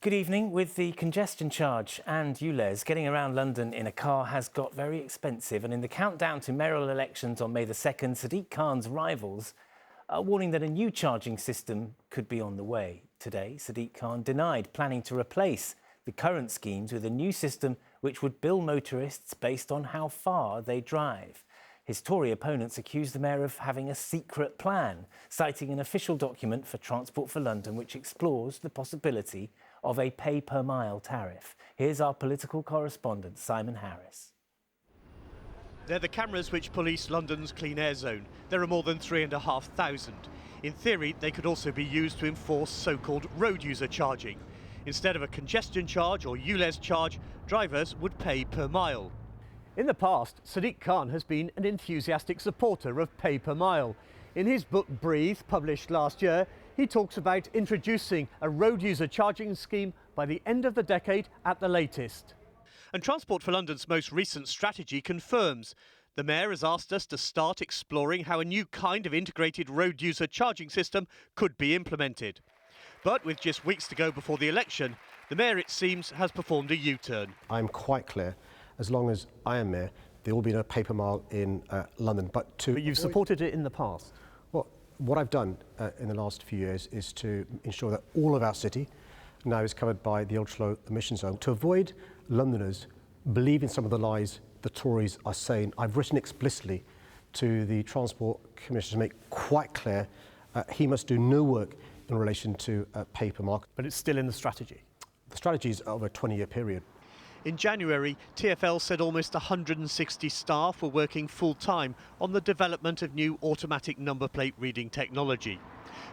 Good evening. With the congestion charge and ULEZ, getting around London in a car has got very expensive. And in the countdown to mayoral elections on May the 2nd, Sadiq Khan's rivals are warning that a new charging system could be on the way. Today, Sadiq Khan denied planning to replace the current schemes with a new system which would bill motorists based on how far they drive. His Tory opponents accused the mayor of having a secret plan, citing an official document for Transport for London which explores the possibility of a pay-per-mile tariff. Here's our political correspondent, Simon Harris. They're the cameras which police London's clean air zone. There are more than 3,500. In theory, they could also be used to enforce so-called road user charging. Instead of a congestion charge or ULEZ charge, drivers would pay per mile. In the past, Sadiq Khan has been an enthusiastic supporter of pay per mile. In his book Breathe, published last year, he talks about introducing a road user charging scheme by the end of the decade at the latest. And Transport for London's most recent strategy confirms. The mayor has asked us to start exploring how a new kind of integrated road user charging system could be implemented. But with just weeks to go before the election, the mayor, it seems, has performed a U-turn. I'm quite clear, as long as I am mayor, there will be no pay per mile in London. But you've supported it in the past? Well, what I've done in the last few years is to ensure that all of our city now is covered by the ultra-low emission zone. To avoid Londoners believing some of the lies the Tories are saying, I've written explicitly to the Transport Commissioner to make quite clear he must do no work in relation to pay per mile. But it's still in the strategy? The strategy is over a 20-year period. In January, TfL said almost 160 staff were working full-time on the development of new automatic number plate reading technology.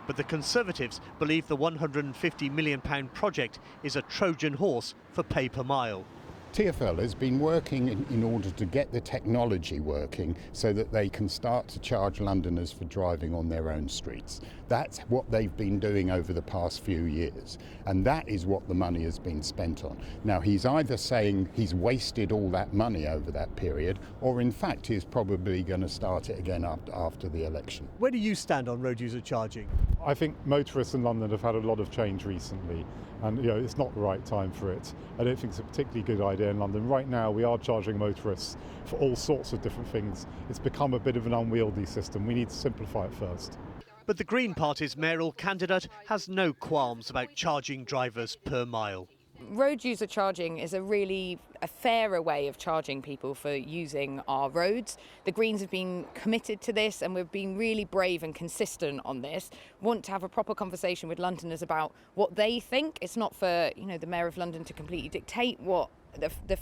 But the Conservatives believe the £150 million project is a Trojan horse for pay per mile. TfL has been working in order to get the technology working so that they can start to charge Londoners for driving on their own streets. That's what they've been doing over the past few years, and that is what the money has been spent on. Now, he's either saying he's wasted all that money over that period, or in fact he's probably going to start it again after the election. Where do you stand on road user charging? I think motorists in London have had a lot of change recently, and it's not the right time for it. I don't think it's a particularly good idea in London. Right now we are charging motorists for all sorts of different things. It's become a bit of an unwieldy system. We need to simplify it first. But the Green Party's mayoral candidate has no qualms about charging drivers per mile. Road user charging is a fairer way of charging people for using our roads. The Greens have been committed to this, and we've been really brave and consistent on this. Want to have a proper conversation with Londoners about what they think. It's not for the Mayor of London to completely dictate what the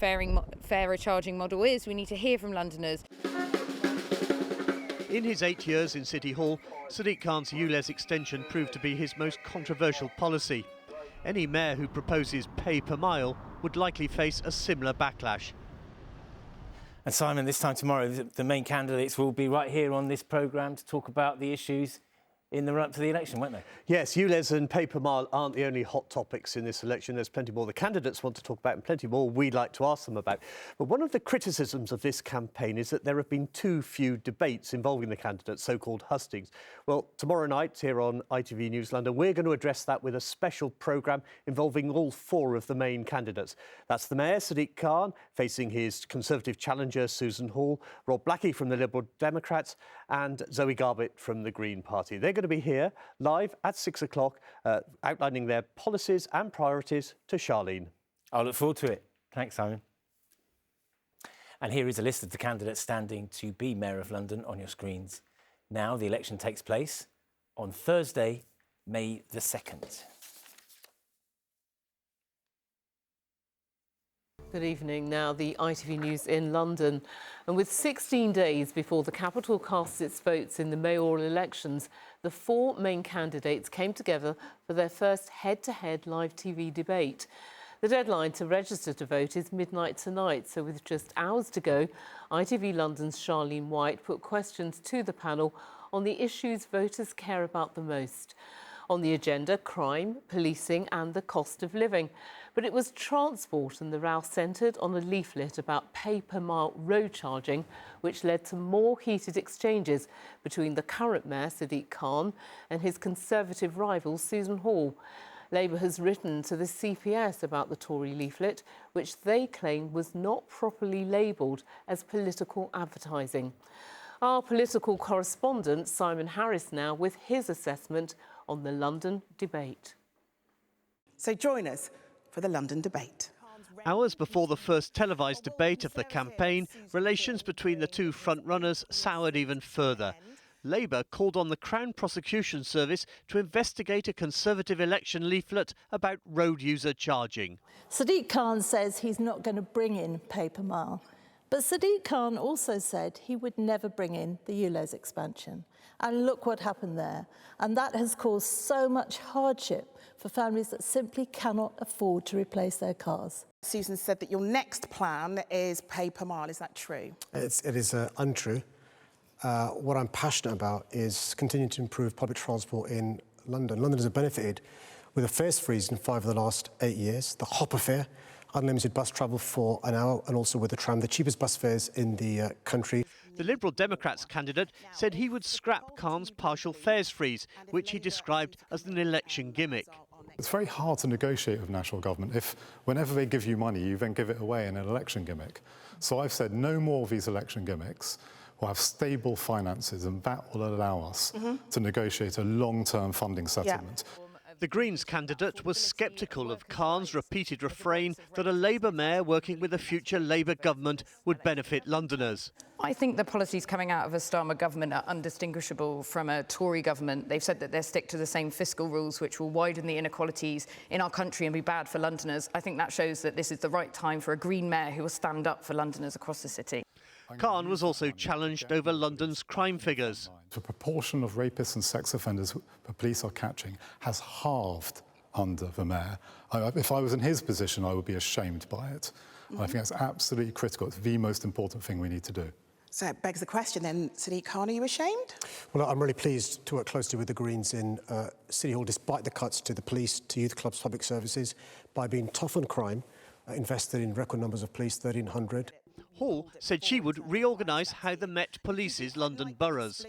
fairer charging model is. We need to hear from Londoners. In his 8 years in City Hall, Sadiq Khan's ULEZ extension proved to be his most controversial policy. Any mayor who proposes pay per mile would likely face a similar backlash. And Simon, this time tomorrow, the main candidates will be right here on this programme to talk about the issues in the run-up to the election, won't they? Yes, ULEZ and pay per mile aren't the only hot topics in this election. There's plenty more the candidates want to talk about and plenty more we'd like to ask them about. But one of the criticisms of this campaign is that there have been too few debates involving the candidates, so-called hustings. Well, tomorrow night here on ITV News London, we're going to address that with a special programme involving all four of the main candidates. That's the Mayor, Sadiq Khan, facing his Conservative challenger, Susan Hall, Rob Blackie from the Liberal Democrats and Zoe Garbett from the Green Party. They're going to be here live at 6 o'clock, outlining their policies and priorities to Charlene. I'll look forward to it. Thanks, Simon. And here is a list of the candidates standing to be Mayor of London on your screens. Now, the election takes place on Thursday, May the 2nd. Good evening. Now, the ITV News in London. And with 16 days before the capital casts its votes in the mayoral elections, the four main candidates came together for their first head-to-head live TV debate. The deadline to register to vote is midnight tonight, so with just hours to go, ITV London's Charlene White put questions to the panel on the issues voters care about the most. On the agenda, crime, policing and the cost of living. But it was transport, and the row centred on a leaflet about pay-per-mile road charging, which led to more heated exchanges between the current Mayor, Sadiq Khan, and his Conservative rival, Susan Hall. Labour has written to the CPS about the Tory leaflet, which they claim was not properly labelled as political advertising. Our political correspondent, Simon Harris, now with his assessment on the London debate. So join us for the London debate. Hours before the first televised debate of the campaign, relations between the two frontrunners soured even further. Labour called on the Crown Prosecution Service to investigate a Conservative election leaflet about road user charging. Sadiq Khan says he's not going to bring in paper mile. But Sadiq Khan also said he would never bring in the ULEZ expansion. And look what happened there. And that has caused so much hardship for families that simply cannot afford to replace their cars. Susan said that your next plan is pay per mile. Is that true? It is untrue. What I'm passionate about is continuing to improve public transport in London. London has benefited with a fares freeze in 5 of the last 8 years, the hopper fare, unlimited bus travel for an hour, and also with the tram, the cheapest bus fares in the country. The Liberal Democrats candidate said he would scrap Khan's partial fares freeze, which he described as an election gimmick. It's very hard to negotiate with national government if, whenever they give you money, you then give it away in an election gimmick. So I've said no more of these election gimmicks. We'll have stable finances, and that will allow us to negotiate a long-term funding settlement. Yeah. The Greens candidate was sceptical of Khan's repeated refrain that a Labour mayor working with a future Labour government would benefit Londoners. I think the policies coming out of a Starmer government are undistinguishable from a Tory government. They've said that they'll stick to the same fiscal rules, which will widen the inequalities in our country and be bad for Londoners. I think that shows that this is the right time for a Green mayor who will stand up for Londoners across the city. Khan was also challenged over London's crime figures. The proportion of rapists and sex offenders the police are catching has halved under the mayor. If I was in his position, I would be ashamed by it. I think that's absolutely critical. It's the most important thing we need to do. So it begs the question then, Sadiq Khan, are you ashamed? Well, I'm really pleased to work closely with the Greens in City Hall, despite the cuts to the police, to youth clubs, public services, by being tough on crime, invested in record numbers of police, 1,300. Hall said she would reorganise how the Met polices London boroughs.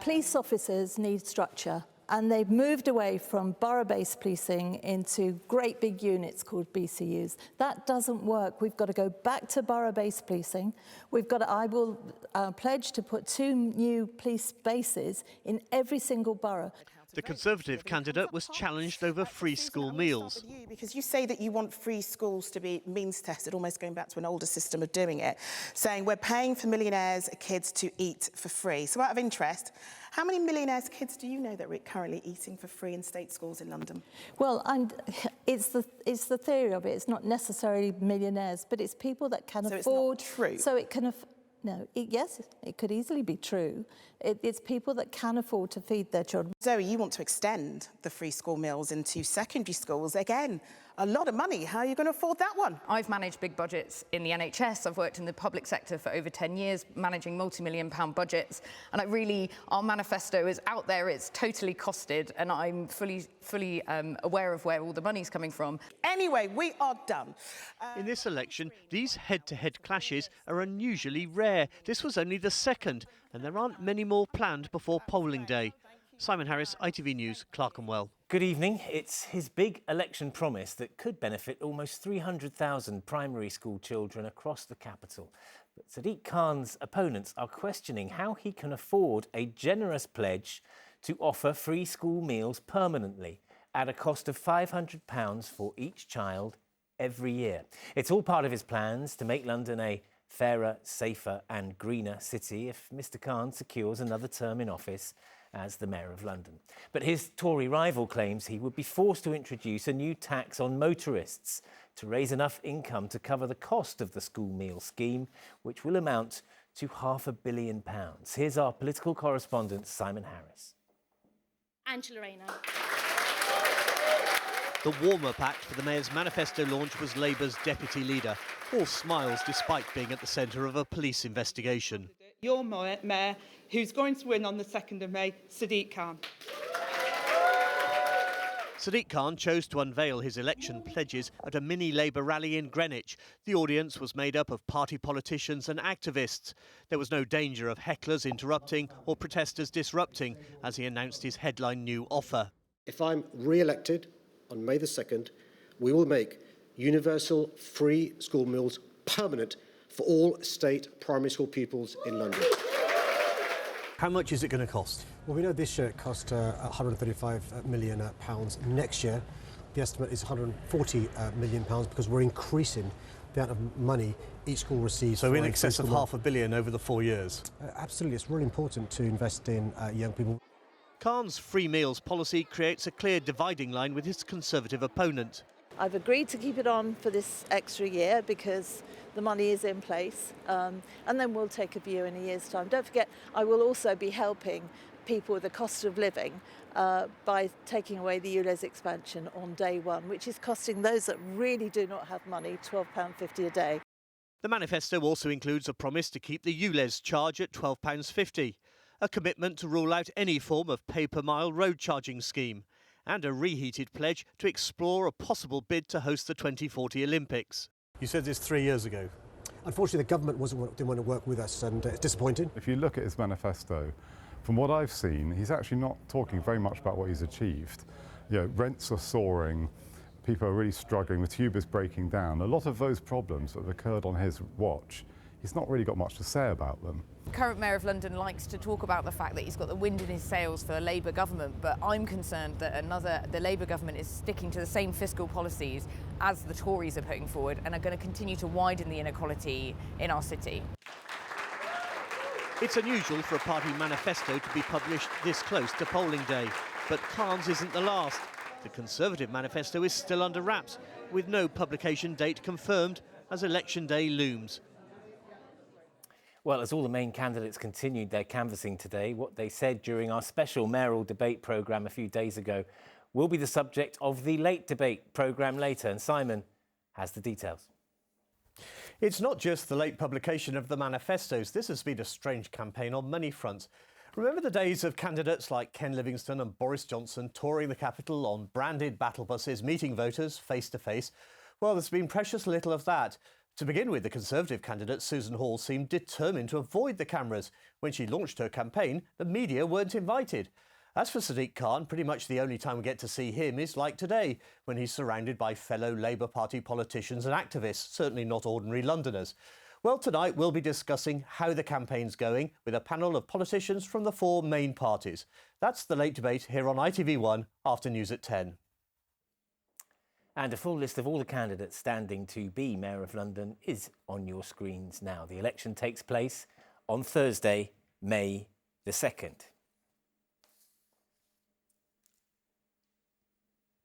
Police officers need structure, and they've moved away from borough-based policing into great big units called BCUs. That doesn't work. We've got to go back to borough-based policing. I will pledge to put 2 new police bases in every single borough. The Conservative candidate was challenged over free school meals. Because you say that you want free schools to be means tested, almost going back to an older system of doing it, saying we're paying for millionaires' kids to eat for free. So out of interest, how many millionaires' kids do you know that are currently eating for free in state schools in London? Well, it's the theory of it. It's not necessarily millionaires, but it's people that can afford. It's not true. So it can. No, yes, it could easily be true. It's people that can afford to feed their children. Zoe, you want to extend the free school meals into secondary schools. Again, a lot of money. How are you going to afford that one? I've managed big budgets in the NHS. I've worked in the public sector for over 10 years, managing multi-million-pound budgets. And our manifesto is out there. It's totally costed, and I'm fully aware of where all the money's coming from. Anyway, we are done. In this election, these head-to-head clashes are unusually rare. This was only the second, and there aren't many more planned before polling day. Simon Harris, ITV News, Clerkenwell. Good evening. It's his big election promise that could benefit almost 300,000 primary school children across the capital. But Sadiq Khan's opponents are questioning how he can afford a generous pledge to offer free school meals permanently at a cost of £500 for each child every year. It's all part of his plans to make London a fairer, safer and greener city if Mr Khan secures another term in office as the Mayor of London. But his Tory rival claims he would be forced to introduce a new tax on motorists to raise enough income to cover the cost of the school meal scheme, which will amount to £500 million. Here's our political correspondent, Simon Harris. Angela Rayner. The warm-up act for the Mayor's manifesto launch was Labour's deputy leader, all smiles despite being at the centre of a police investigation. Your Mayor, who's going to win on the 2nd of May, Sadiq Khan. Sadiq Khan chose to unveil his election pledges at a mini Labour rally in Greenwich. The audience was made up of party politicians and activists. There was no danger of hecklers interrupting or protesters disrupting as he announced his headline new offer. If I'm re-elected on May the 2nd, we will make universal free school meals permanent for all state primary school pupils in London. How much is it going to cost? Well, we know this year it cost £135 million. Next year, the estimate is £140 million because we're increasing the amount of money each school receives. So in excess of £500 million over the 4 years? Absolutely. It's really important to invest in young people. Khan's free meals policy creates a clear dividing line with his Conservative opponent. I've agreed to keep it on for this extra year because the money is in place, and then we'll take a view in a year's time. Don't forget, I will also be helping people with the cost of living by taking away the ULEZ expansion on day one, which is costing those that really do not have money £12.50 a day. The manifesto also includes a promise to keep the ULEZ charge at £12.50, a commitment to rule out any form of pay-per-mile road charging scheme, and a reheated pledge to explore a possible bid to host the 2040 Olympics. You said this 3 years ago. Unfortunately, the government didn't want to work with us, and it's disappointing. If you look at his manifesto, from what I've seen, he's actually not talking very much about what he's achieved. You know, rents are soaring, people are really struggling, the tube is breaking down. A lot of those problems that have occurred on his watch, he's not really got much to say about them. The current Mayor of London likes to talk about the fact that he's got the wind in his sails for a Labour government, but I'm concerned that the Labour government is sticking to the same fiscal policies as the Tories are putting forward and are going to continue to widen the inequality in our city. It's unusual for a party manifesto to be published this close to polling day, but Khan's isn't the last. The Conservative manifesto is still under wraps, with no publication date confirmed as election day looms. Well, as all the main candidates continued their canvassing today, what they said during our special mayoral debate programme a few days ago will be the subject of the late debate programme later. And Simon has the details. It's not just the late publication of the manifestos. This has been a strange campaign on many fronts. Remember the days of candidates like Ken Livingstone and Boris Johnson touring the capital on branded battle buses, meeting voters face to face? Well, there's been precious little of that. To begin with, the Conservative candidate Susan Hall seemed determined to avoid the cameras. When she launched her campaign, the media weren't invited. As for Sadiq Khan, pretty much the only time we get to see him is like today, when he's surrounded by fellow Labour Party politicians and activists, certainly not ordinary Londoners. Well, tonight we'll be discussing how the campaign's going with a panel of politicians from the four main parties. That's the late debate here on ITV1 after news at 10. And a full list of all the candidates standing to be Mayor of London is on your screens now. The election takes place on Thursday, May the 2nd.